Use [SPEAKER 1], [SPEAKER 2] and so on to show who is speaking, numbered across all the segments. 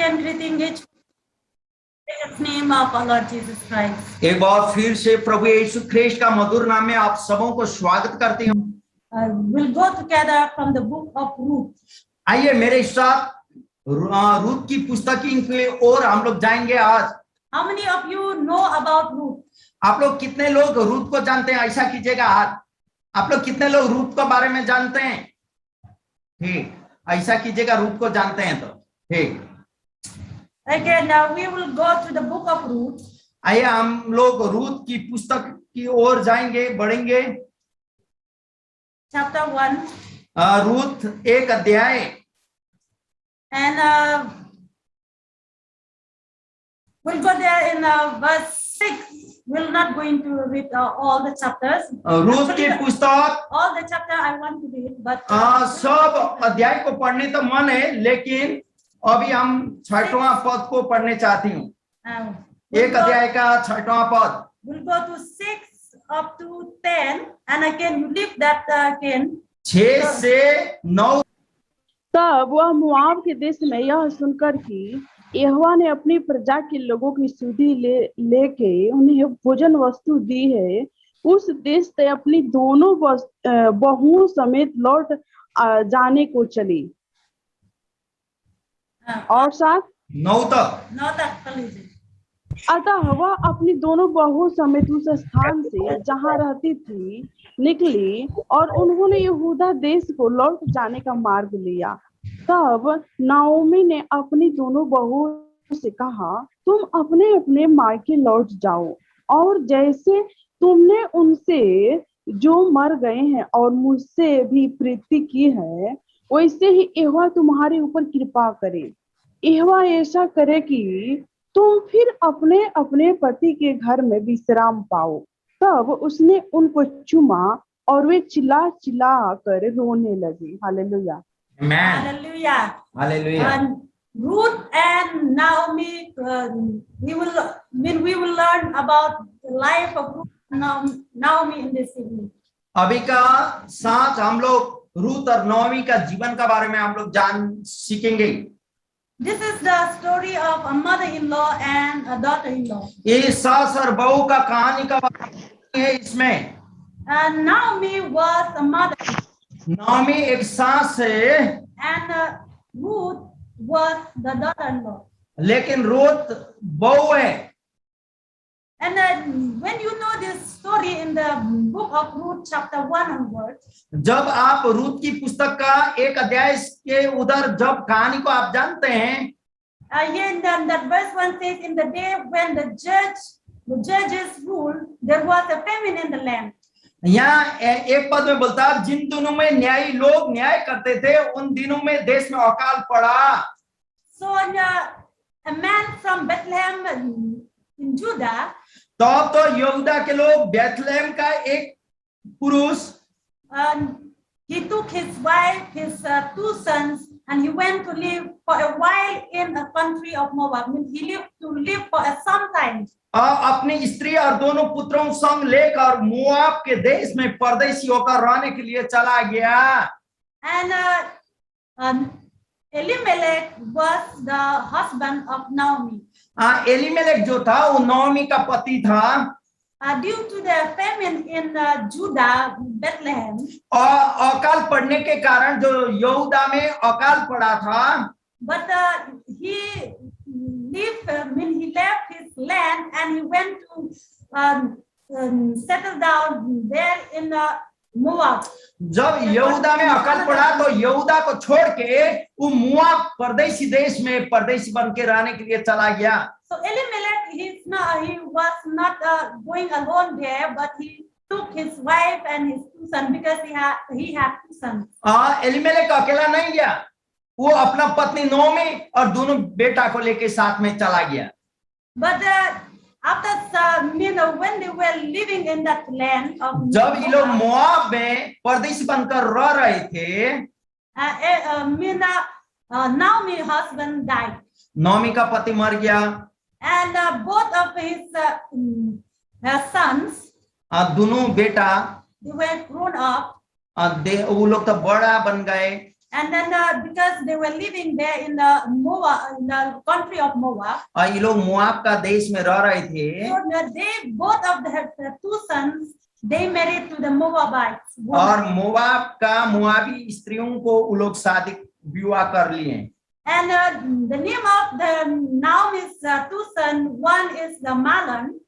[SPEAKER 1] again greeting each in the name of our Lord Jesus Christ.
[SPEAKER 2] एक बार फिर से प्रभु यीशु ख्रीस्त का मधुर नाम में आप सबों को स्वागत करती हूँ।
[SPEAKER 1] We'll go together from the book of Ruth.
[SPEAKER 2] आइए मेरे साथ रूत की पुस्तक की ओर हम लोग जाएंगे आज।
[SPEAKER 1] How many of you know about Ruth?
[SPEAKER 2] आप लोग कितने लोग रूत को जानते हैं? ऐसा कीजिएगा आज। आप लोग कितने लोग रूत के बारे में जानते हैं? ठीक, ऐसा कीजिएगा रूत को जानते हैं तो ठीक।
[SPEAKER 1] Okay, now we will go to the book of Ruth.
[SPEAKER 2] आइए हम लोग रूत की पुस्तक की ओर जाएंगे, बढ़ेंगे।
[SPEAKER 1] Chapter 1.
[SPEAKER 2] रूत एक अध्याय।
[SPEAKER 1] And we'll go there in verse 6. We're not going to read all the chapters.
[SPEAKER 2] Ruth की पुस्तक
[SPEAKER 1] all the chapter I want to read, but
[SPEAKER 2] सब अध्याय को पढ़ने तो मन है, लेकिन अभी हम 6वां पद को पढ़ने चाहती हूँ। एक अध्याय का 6वां पद।
[SPEAKER 1] We'll go to 6 up to 10, and again you leave that again.
[SPEAKER 2] 6 से 9।
[SPEAKER 3] तब वह मोआब के देश में यह सुनकर कि यहोवा ने अपनी प्रजा के लोगों की सुधि लेके उन्हें भोजन वस्तु दी है, उस देश से अपनी दोनों बहुओं समेत लौट जाने को चली। और
[SPEAKER 2] 9 तक।
[SPEAKER 3] अतः वह अपनी दोनों बहुओं समेत उस स्थान से जहाँ रहती थी निकली और उन्होंने यहूदा देश को लौट जाने का मार्ग लिया। तब नाओमी ने अपनी दोनों बहुओं से कहा, तुम अपने अपने मायके लौट जाओ, और जैसे तुमने उनसे जो मर गए हैं और मुझसे भी प्रीति की है, वैसे ही यहोवा तुम्हारे ऊपर कृपा करे। यहोवा ऐसा करे कि तुम फिर अपने अपने पति के घर में विश्राम पाओ। तब उसने उनको चूमा और वे चिल्ला चिल्ला कर रोने लगे। Hallelujah,
[SPEAKER 1] Hallelujah.
[SPEAKER 2] Hallelujah.
[SPEAKER 1] And Ruth and Naomi, we will learn about the life of Ruth and Naomi in this evening.
[SPEAKER 2] अभी का साथ हम लोग रूत और नाओमी का जीवन का बारे में हम लोग सीखेंगे।
[SPEAKER 1] This is the story of a mother-in-law and a daughter-in-law.
[SPEAKER 2] ये सास और बहू का कहानी का है इसमें।
[SPEAKER 1] And Naomi was a mother.
[SPEAKER 2] Naomi एक सास है,
[SPEAKER 1] And Ruth was the daughter-in-law.
[SPEAKER 2] लेकिन रूत बहू है।
[SPEAKER 1] And when you know this story in the book of Ruth, chapter 1 onwards,
[SPEAKER 2] जब आप रूत की पुस्तक का एक अध्याय के उधर जब कहानी को आप जानते हैं,
[SPEAKER 1] here in that verse 1 says, in the day when the judges ruled, there was a famine in the land.
[SPEAKER 2] यहाँ एक पद में बोलता है, जिन दिनों में न्यायी लोग न्याय करते थे, उन दिनों में देश में अकाल पड़ा।
[SPEAKER 1] So a man from Bethlehem in Judah,
[SPEAKER 2] तब तो यहूदा के लोग बेथलेहम का एक पुरुष,
[SPEAKER 1] he took his wife, his 2 sons, and he went to live for a while in a country of Moab. He lived to live for some time.
[SPEAKER 2] अपनी स्त्री और दोनों पुत्रों संग लेकर मोआब के देश में परदेशी होकर रहने के लिए चला गया।
[SPEAKER 1] And Elimelech was the husband of Naomi.
[SPEAKER 2] Elimelech जो था वो नाओमी का पति था।
[SPEAKER 1] Due to the famine in Judah, Bethlehem,
[SPEAKER 2] और अकाल पड़ने के कारण जो यहूदा में अकाल पड़ा था,
[SPEAKER 1] but he left his land and he went to settle down there in Moab.
[SPEAKER 2] जब यहूदा में अकाल पड़ा तो यहूदा को छोड़ के वो मोआब परदेशी देश में परदेशी बन के रहने के लिए चला गया।
[SPEAKER 1] So Elimelech, he was not going alone there, but he took his wife and his 2 sons because he had 2 sons.
[SPEAKER 2] Elimelech अकेला नहीं गया, वो अपना पत्नी नाओमी और दोनों बेटा को लेके साथ में चला गया।
[SPEAKER 1] But after when they were living in that land of
[SPEAKER 2] जब ये लोग मोआब में परदेशी बनकर रह रहे थे,
[SPEAKER 1] Naomi's husband died.
[SPEAKER 2] नाओमी का पति मर गया।
[SPEAKER 1] And both of his sons,
[SPEAKER 2] दोनों बेटा,
[SPEAKER 1] they were grown up.
[SPEAKER 2] वो लोग तो बड़ा बन गए।
[SPEAKER 1] And then because they were living there in the Moab, in the country of Moab,
[SPEAKER 2] ये लोग मोआब का देश में रह रहे थे
[SPEAKER 1] so they both of the two sons they married to the Moabites.
[SPEAKER 2] और मोआबी स्त्रियों को वो लोग शादी विवाह कर लिए।
[SPEAKER 1] And the name of the Naomi's two sons, one is the Mahlon,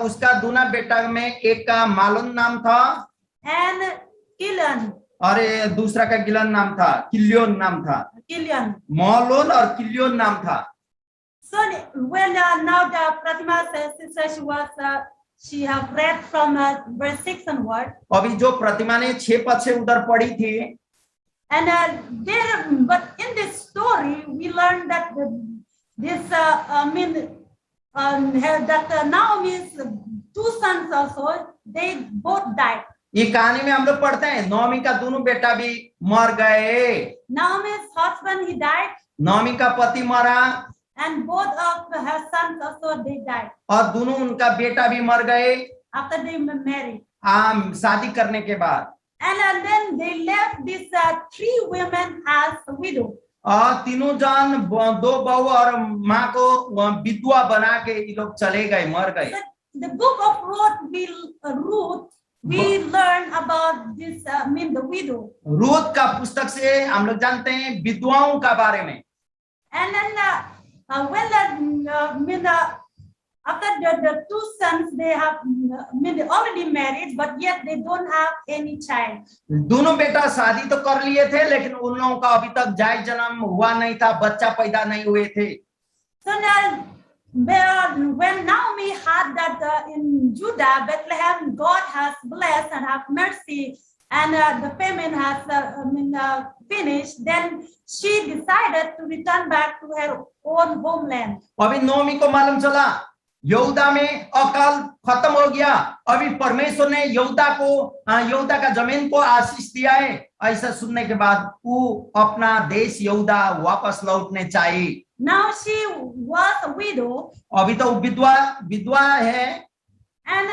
[SPEAKER 2] उसका दूना बेटा में एक का मालोन नाम था
[SPEAKER 1] and Kilion.
[SPEAKER 2] और दूसरा का गिलन नाम था, किल्योन नाम था।
[SPEAKER 1] Kilion.
[SPEAKER 2] मालोन और किल्योन नाम था।
[SPEAKER 1] So when now the Pratima says, she have read from verse 6 onward.
[SPEAKER 2] अभी जो प्रतिमा ने 6 पद से उधर पढ़ी थी,
[SPEAKER 1] And there, but in this story, we learn that that Naomi's two sons also, they both died.
[SPEAKER 2] ये कहानी में हम लोग पढ़ते हैं नौमी का दोनों बेटा भी मर गए।
[SPEAKER 1] Naomi's husband, he died,
[SPEAKER 2] नौमी का पति मरा
[SPEAKER 1] and both of her sons also, they died
[SPEAKER 2] और दोनों उनका बेटा भी मर गए
[SPEAKER 1] after they married.
[SPEAKER 2] शादी करने के बाद।
[SPEAKER 1] And then they left these 3 women as a widow.
[SPEAKER 2] और तीनों जन 2 बहू और माँ को विधवा बना के ये लोग चले गए, मर गए।
[SPEAKER 1] The book of Ruth, we learn about this, the widow.
[SPEAKER 2] Ruth का पुस्तक से हम लोग जानते हैं विधवाओं का बारे में।
[SPEAKER 1] And then when after the two sons, they have they already married, but yet they don't have any child.
[SPEAKER 2] दोनों बेटा शादी तो कर लिए थे लेकिन उन लोगों का अभी तक जायज जन्म हुआ नहीं था, बच्चा पैदा नहीं हुए थे।
[SPEAKER 1] So now, when Naomi had that in Judah, Bethlehem, God has blessed and have mercy, and the famine has finished, then she decided to return back to her own homeland.
[SPEAKER 2] अभी नौमी को मालूम चला यहूदा में अकाल खत्म हो गया, अभी परमेश्वर ने यहूदा का जमीन को आशीष दिया है। ऐसा सुनने के बाद वो अपना देश यहूदा वापस लौटने चाहिए।
[SPEAKER 1] Now she was a widow.
[SPEAKER 2] अभी तो विधवा है।
[SPEAKER 1] And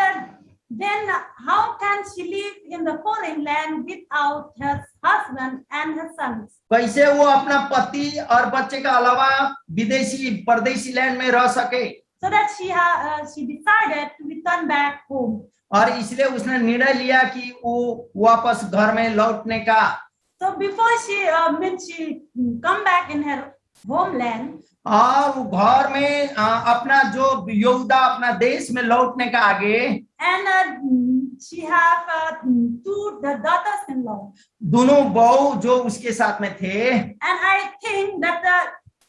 [SPEAKER 1] then how can she live in the foreign land without her husband and her sons?
[SPEAKER 2] कैसे वो अपना पति और बच्चे का अलावा परदेशी लैंड में रह सके?
[SPEAKER 1] So that she decided to return back home.
[SPEAKER 2] और इसलिए उसने निर्णय लिया कि वो वापस घर में लौटने का।
[SPEAKER 1] So before she come back in her homeland,
[SPEAKER 2] और वो घर में अपना जो यहूदा अपना देश में लौटने का आगे,
[SPEAKER 1] and she have 2 daughters-in-law.
[SPEAKER 2] दोनों बहू जो उसके साथ में थे।
[SPEAKER 1] And I think that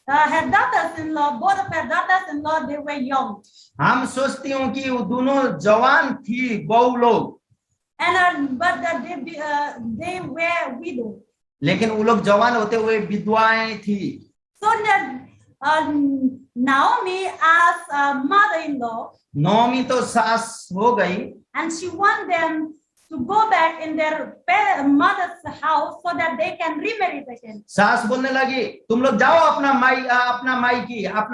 [SPEAKER 1] her daughters-in-law, both of her daughters-in-law, they were young.
[SPEAKER 2] हम सोचती हूँ कि वो दोनों जवान थी बहू लोग।
[SPEAKER 1] And but they were widow.
[SPEAKER 2] लेकिन वो लोग जवान होते हुए विधवाएं थी।
[SPEAKER 1] So that Naomi as mother-in-law,
[SPEAKER 2] नौमी तो सास हो गई,
[SPEAKER 1] and she want them to go back in their mother's house so that they can remarry again.
[SPEAKER 2] सास बोलने लगी तुम लोग जाओ अपना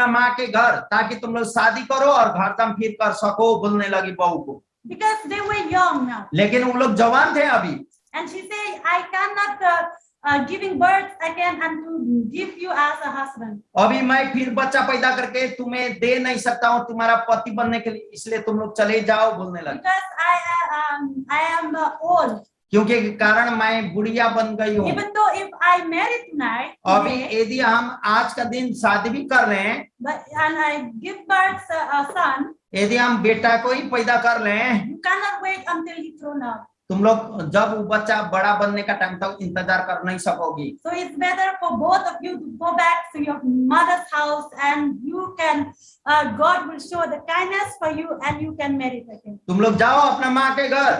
[SPEAKER 2] माँ के घर, ताकि तुम लोग शादी करो और घर तम फिर कर सको, बोलने लगी बहू को।
[SPEAKER 1] Because they were young now.
[SPEAKER 2] लेकिन वो लोग जवान थे अभी।
[SPEAKER 1] And she said, I cannot giving birth again and to give you as a husband.
[SPEAKER 2] अभी मैं फिर बच्चा पैदा करके तुम्हें दे नहीं सकता हूँ तुम्हारा पति बनने के लिए, इसलिए तुम लोग चले जाओ, बोलने लगी।
[SPEAKER 1] Because I am old.
[SPEAKER 2] क्योंकि कारण मैं बुढ़िया बन गई हूँ।
[SPEAKER 1] Even though if I marry tonight,
[SPEAKER 2] अभी यदि हम आज का दिन शादी भी कर रहे हैं,
[SPEAKER 1] and I give birth a son,
[SPEAKER 2] यदि हम बेटा को ही पैदा कर लें,
[SPEAKER 1] you cannot wait until he grown up.
[SPEAKER 2] तुम लोग जब वो बच्चा बड़ा बनने का टाइम तक इंतजार कर नहीं सकोगी।
[SPEAKER 1] So it's better for both of you to go back to your mother's house, and you can God will show the kindness for you, and you can marry again.
[SPEAKER 2] तुम लोग जाओ अपना माँ के घर,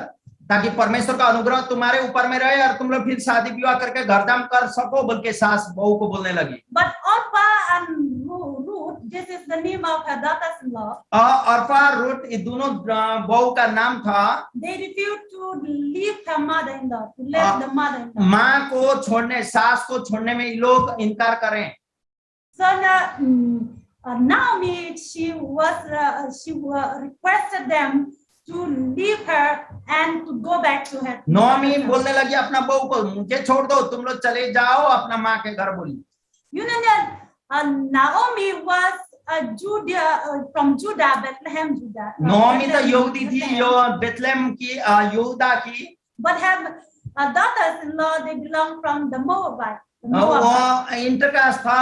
[SPEAKER 2] ताकि परमेश्वर का अनुग्रह तुम्हारे ऊपर में रहे और तुम लोग फिर शादी विवाह करके घरदाम कर सको, बल्कि सास बहू को बोलने लगी।
[SPEAKER 1] But Orpah and Ruth, this is the name of her daughters-in-law.
[SPEAKER 2] Arpa Ruth ये दोनों बहू का नाम था।
[SPEAKER 1] They refused to leave her mother-in-law, to leave the mother-in-law.
[SPEAKER 2] माँ को छोड़ने, सास को छोड़ने में ये लोग इनकार करें।
[SPEAKER 1] So Naomi, she requested them to leave her and to go back to her.
[SPEAKER 2] नॉमी बोलने लगी अपना बहू को, मुझे छोड़ दो, तुम लोग चले जाओ अपना माँ के घर बोली।
[SPEAKER 1] You know that Naomi was a from Judah, Bethlehem, Judah.
[SPEAKER 2] नॉमी तो
[SPEAKER 1] Bethlehem,
[SPEAKER 2] यहूदी थी,
[SPEAKER 1] Bethlehem.
[SPEAKER 2] यो बेथलेहम की, यहूदा की।
[SPEAKER 1] But her daughters-in-law, they belong from the Moabite.
[SPEAKER 2] वो इंटरकास्ट था,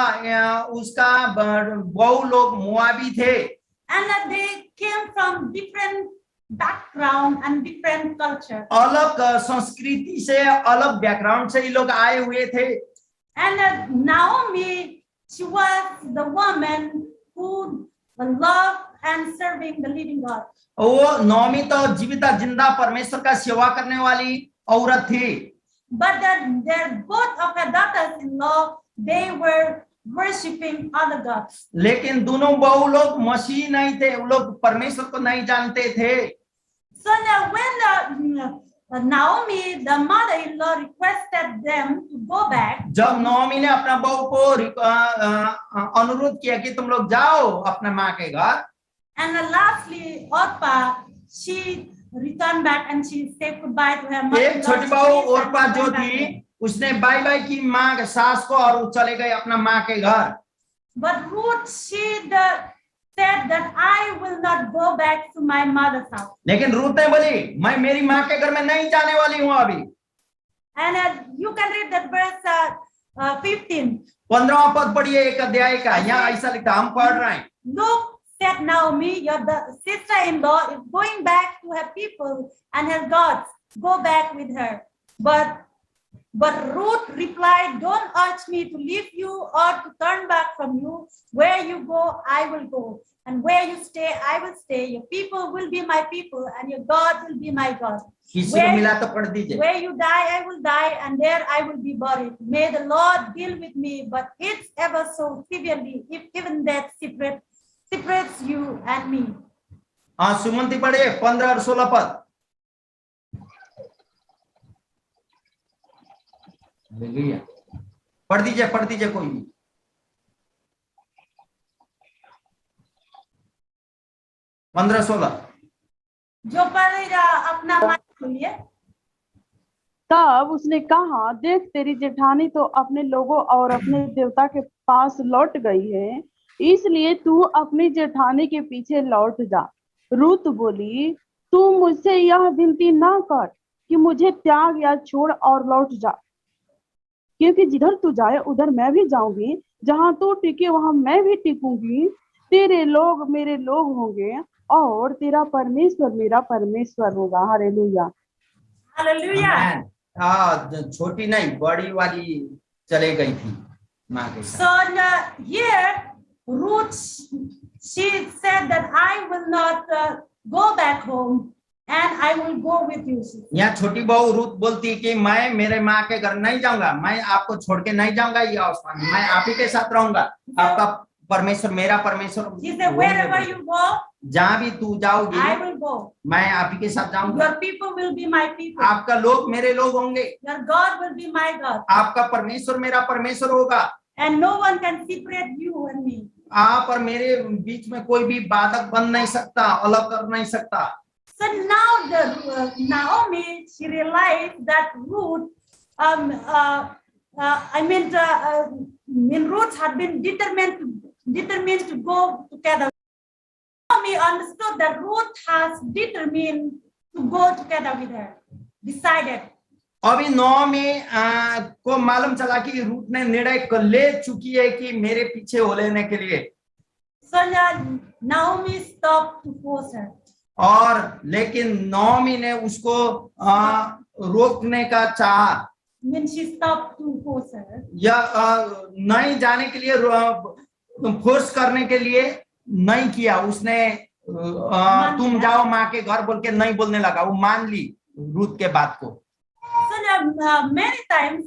[SPEAKER 2] उसका बहू लोग मोआबी थे।
[SPEAKER 1] And they came from different background and different culture.
[SPEAKER 2] अलग संस्कृति से, अलग बैकग्राउंड से ये लोग आए हुए थे।
[SPEAKER 1] And Naomi, she was the woman who loved and serving the living God.
[SPEAKER 2] वो नॉमी तो जीविता जिंदा परमेश्वर का सेवा करने वाली औरत थी।
[SPEAKER 1] But their both of her daughters-in-law, they were worshiping other gods.
[SPEAKER 2] लेकिन दोनों बहू लोग मसीह नहीं थे, वो लोग परमेश्वर को नहीं जानते थे।
[SPEAKER 1] So now when Naomi, the mother-in-law, requested them to go back,
[SPEAKER 2] जब नॉमी ने अपना बहू को अनुरोध किया कि तुम लोग जाओ अपने माँ के घर,
[SPEAKER 1] and lastly Orpah, she returned back and she said goodbye to her mother.
[SPEAKER 2] एक छोटी बहू ओरपा जो थी, उसने बाय बाय की माँ के सास को और वो चले गए अपना माँ के घर।
[SPEAKER 1] But Ruth, she said that I will not go back to my mother's house.
[SPEAKER 2] लेकिन रूत ने बोली, मैं मेरी माँ के घर में नहीं जाने वाली हूँ अभी।
[SPEAKER 1] And you can read that verse 15.
[SPEAKER 2] 15वां पद पढ़िए एक अध्याय का, यहाँ ऐसा लिखा, हम पढ़ रहे हैं।
[SPEAKER 1] Look, said Naomi, your sister-in-law is going back to her people and her gods. Go back with her. But Ruth replied, don't urge me to leave you or to turn back from you. Where you go, I will go. And where you stay, I will stay. Your people will be my people and your God will be my God.
[SPEAKER 2] किसी को मिला तो पढ़ दीजिए।
[SPEAKER 1] Where you die, I will die, and there I will be buried. May the Lord deal with me, but it's ever so severely, if even that separates you and me.
[SPEAKER 2] हाँ, सुमंती पढ़े 15 और 16 पद। पढ़ दीजिए कोई भी। पंद्रह 16
[SPEAKER 1] जो पढ़ेगा अपना माइक खोलिए।
[SPEAKER 3] तब उसने कहा, देख तेरी जेठानी तो अपने लोगों और अपने देवता के पास लौट गई है, इसलिए तू अपनी जेठानी के पीछे लौट जा। रूत बोली, तू मुझसे यह विनती ना कर कि मुझे त्याग या छोड़ और लौट जा, क्योंकि जिधर तू जाए उधर मैं भी जाऊंगी, जहां तू टिके वहां मैं भी टिकूंगी। तेरे लोग मेरे लोग होंगे और तेरा परमेश्वर मेरा परमेश्वर होगा। Hallelujah,
[SPEAKER 1] hallelujah.
[SPEAKER 2] छोटी नहीं, बड़ी वाली चले गई थी माँ के साथ।
[SPEAKER 1] So here Ruth, she said that I will not go back home and I will go with you.
[SPEAKER 2] यहाँ छोटी बहू रूत बोलती कि मैं मेरे माँ के घर नहीं जाऊंगा, मैं आपको छोड़ के नहीं जाऊंगा ये अवस्था में, मैं आप ही के साथ रहूंगा, आपका परमेश्वर मेरा परमेश्वर।
[SPEAKER 1] He said, wherever you go,
[SPEAKER 2] जहाँ भी तू जाओगी
[SPEAKER 1] I will go.
[SPEAKER 2] मैं आप ही के साथ जाऊंगा।
[SPEAKER 1] Your people will be my people.
[SPEAKER 2] आपका लोग मेरे लोग होंगे।
[SPEAKER 1] Your God will be my God.
[SPEAKER 2] आपका परमेश्वर मेरा परमेश्वर होगा।
[SPEAKER 1] And no one can separate you and me.
[SPEAKER 2] आप और मेरे बीच में कोई भी बाधक बन नहीं सकता, अलग कर नहीं सकता।
[SPEAKER 1] So now Naomi, she realized that Ruth, Ruth had been determined to go together. Naomi understood that Ruth has determined to go together with her, decided.
[SPEAKER 2] अभी नॉमी को मालूम चला कि रूथ ने निर्णय ले चुकी है कि मेरे पीछे हो लेने के लिए।
[SPEAKER 1] So Naomi stopped to force her.
[SPEAKER 2] और लेकिन नॉमी ने उसको रोकने का चाहा।
[SPEAKER 1] When she stopped to force her.
[SPEAKER 2] या नहीं जाने के लिए, फोर्स करने के लिए नहीं किया उसने। तुम जाओ माँ के घर बोल के नहीं बोलने लगा, वो मान ली रूथ के बात को।
[SPEAKER 1] So many times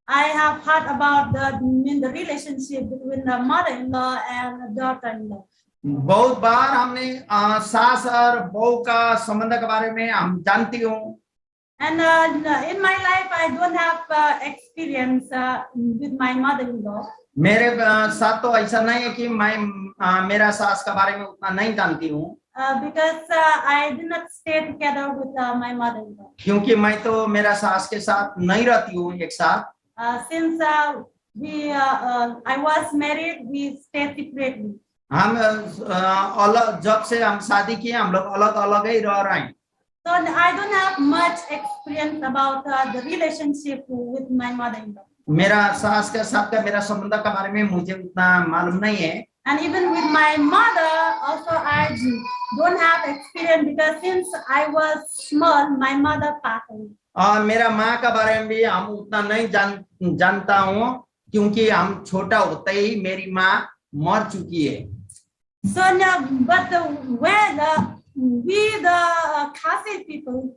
[SPEAKER 1] I have heard about the relationship between the mother-in-law and the daughter-in-law.
[SPEAKER 2] बहुत बार हमने सास और बहू का संबंध के बारे में हम जानती हूँ।
[SPEAKER 1] And in my life I don't have experience with my mother-in-law.
[SPEAKER 2] मेरे साथ तो ऐसा नहीं है कि मैं मेरा सास के बारे में उतना नहीं जानती हूँ।
[SPEAKER 1] because I did not stay together with my mother-in-law.
[SPEAKER 2] क्योंकि मैं तो मेरा सास के साथ नहीं रहती हूँ एक साथ।
[SPEAKER 1] Since I was married, we stayed separately.
[SPEAKER 2] हम अलग, जब से हम शादी किए हम लोग अलग अलग ही रह रहे हैं।
[SPEAKER 1] So I don't have much experience about the relationship with my mother-in-law.
[SPEAKER 2] मेरा सास के साथ का मेरा संबंध के बारे में मुझे उतना मालूम नहीं है।
[SPEAKER 1] And even with my mother, also I don't have experience because since I was small, my mother passed away.
[SPEAKER 2] और मेरा माँ के बारे में भी हम उतना नहीं जानता हूँ क्योंकि हम छोटा होते ही मेरी माँ मर चुकी है।
[SPEAKER 1] So now, but when we the Khasi people,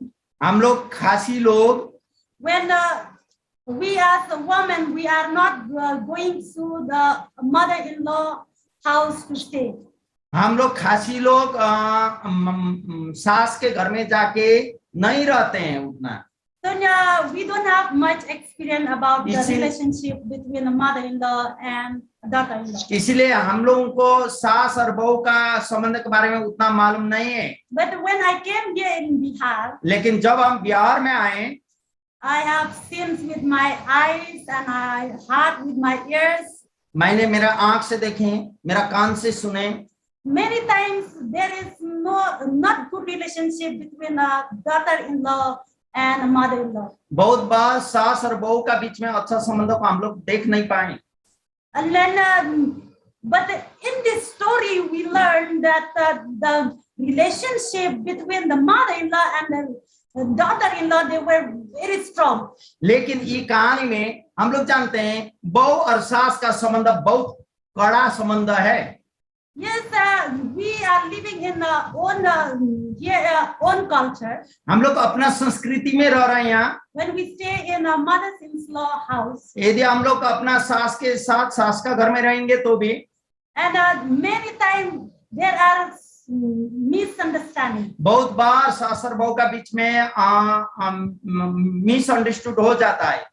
[SPEAKER 2] हम लोग खासी लोग,
[SPEAKER 1] when we as a woman, we are not going to the mother-in-law house to stay.
[SPEAKER 2] हम लोग खासी लोग सास के घर में जाके नहीं रहते हैं उतना।
[SPEAKER 1] So now we don't have much experience about the
[SPEAKER 2] इसी-
[SPEAKER 1] relationship between a mother-in-law and a daughter-in-law.
[SPEAKER 2] इसीलिए हम लोगों को सास और बहू का संबंध के बारे में उतना मालूम नहीं है।
[SPEAKER 1] But when I came here in Bihar,
[SPEAKER 2] लेकिन जब हम बिहार में आए,
[SPEAKER 1] I have seen with my eyes and I heard with my ears.
[SPEAKER 2] मैंने मेरा आंख से देखे, मेरा कान से सुने।
[SPEAKER 1] Many times there is not good relationship between a daughter-in-law and a mother-in-law.
[SPEAKER 2] बहुत बार सास और बहू का बीच में अच्छा संबंध को हम लोग देख नहीं पाए।
[SPEAKER 1] And then, but in this story we learn that the relationship between the mother-in-law and the daughter-in-law, they were very strong.
[SPEAKER 2] लेकिन ये कहानी में हम लोग जानते हैं बहू और सास का संबंध बहुत कड़ा संबंध है।
[SPEAKER 1] Yes, we are living in our own culture.
[SPEAKER 2] हम लोग अपना संस्कृति में रह रहे हैं यहाँ।
[SPEAKER 1] When we stay in a mother-in-law house,
[SPEAKER 2] यदि हम लोग अपना सास के साथ सास का घर में रहेंगे तो भी,
[SPEAKER 1] and many times there are misunderstanding.
[SPEAKER 2] बहुत बार सास और बहू का बीच में मिसअंडरस्टूड हो जाता है।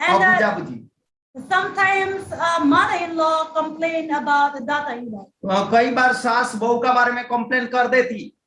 [SPEAKER 1] And sometimes mother-in-law complain about the daughter-in-law.
[SPEAKER 2] कई बार सास बहू के बारे में कंप्लेन कर देती।